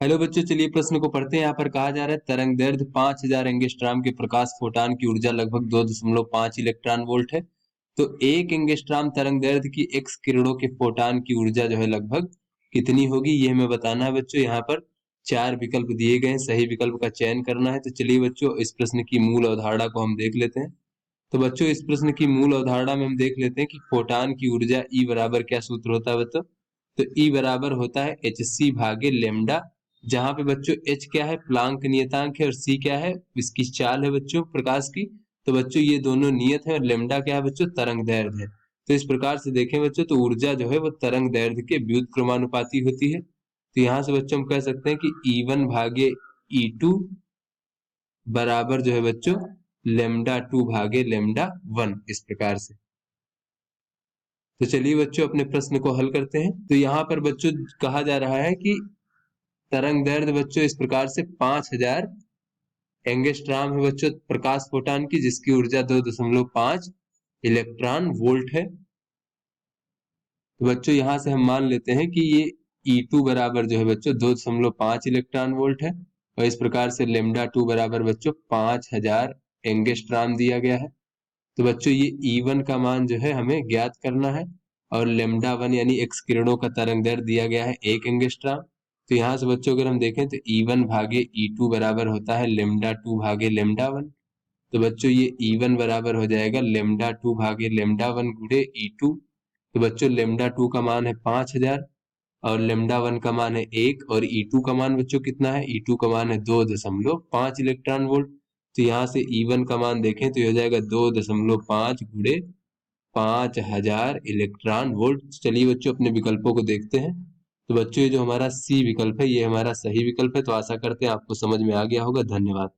Hello बच्चों, चलिए प्रश्न को पढ़ते हैं। यहाँ पर कहा जा रहा है तरंग दैर्ध्य 5000 एंगस्ट्राम के प्रकाश फोटान की ऊर्जा लगभग 2.5 इलेक्ट्रॉन वोल्ट है। तो एक एंगस्ट्राम तरंग दैर्ध्य की एक्स किरणों के फोटान की ऊर्जा जो है लगभग कितनी होगी, ये हमें बताना है बच्चों। यहाँ पर 4 विकल्प दिए गए हैं, सही विकल्प का चयन करना है। तो चलिए बच्चों, इस प्रश्न की मूल अवधारणा को हम देख लेते हैं। तो बच्चों, इस प्रश्न की मूल अवधारणा में हम देख लेते हैं कि फोटान की ऊर्जा ई बराबर क्या सूत्र होता है बच्चों। तो ई बराबर होता है एच सी भागे लेमडा, जहां पे बच्चों एच क्या है, प्लांक नियतांक है, और सी क्या है, इसकी चाल है बच्चों प्रकाश की। तो बच्चों ये दोनों नियत है, और लेमडा क्या है बच्चों, तरंग दैर्ध्य है। तो इस प्रकार से देखें बच्चों, तो ऊर्जा जो है वो तरंग दैर्ध्य के व्युत्क्रमानुपाती होती है। तो यहाँ से बच्चों हम कह सकते हैं कि ई वन भागे ई टू बराबर जो है बच्चों लेमडा टू भागे लेमडा वन, इस प्रकार से। तो चलिए बच्चों, अपने प्रश्न को हल करते हैं। तो यहाँ पर बच्चों कहा जा रहा है कि तरंग दैर्ध्य बच्चों इस प्रकार से 5000 एंगस्ट्राम है बच्चों प्रकाश फोटान की, जिसकी ऊर्जा 2.5 इलेक्ट्रॉन वोल्ट है। तो बच्चों यहाँ से हम मान लेते हैं कि ये E2 बराबर जो है बच्चों 2.5 इलेक्ट्रॉन वोल्ट है, और इस प्रकार से लेमडा टू बराबर बच्चों 5000 एंगस्ट्राम दिया गया है। तो बच्चों ये E1 का मान जो है हमें ज्ञात करना है, और लेमडा वन यानी एक्स किरणों का तरंग दैर्ध्य दिया गया है 1 एंगस्ट्राम। तो यहाँ से बच्चों अगर हम देखें तो E1 भागे E2 बराबर होता है लेमडा टू भागे लेमडा वन। तो बच्चों ये E1 बराबर हो जाएगा लेमडा टू भागे लेमडा वन गुणे E2। तो बच्चों लेमडा टू का मान है 5000, और लेमडा वन का मान है 1, और E2 का मान बच्चों कितना है, E2 का मान है 2.5 इलेक्ट्रॉन वोल्ट। तो यहाँ से E1 का मान देखें तो ये हो जाएगा 2.5 गुणे 5000 इलेक्ट्रॉन वोल्ट। चलिए बच्चों, अपने विकल्पों को देखते हैं। तो बच्चों ये जो हमारा सी विकल्प है, ये हमारा सही विकल्प है। तो आशा करते हैं आपको समझ में आ गया होगा। धन्यवाद।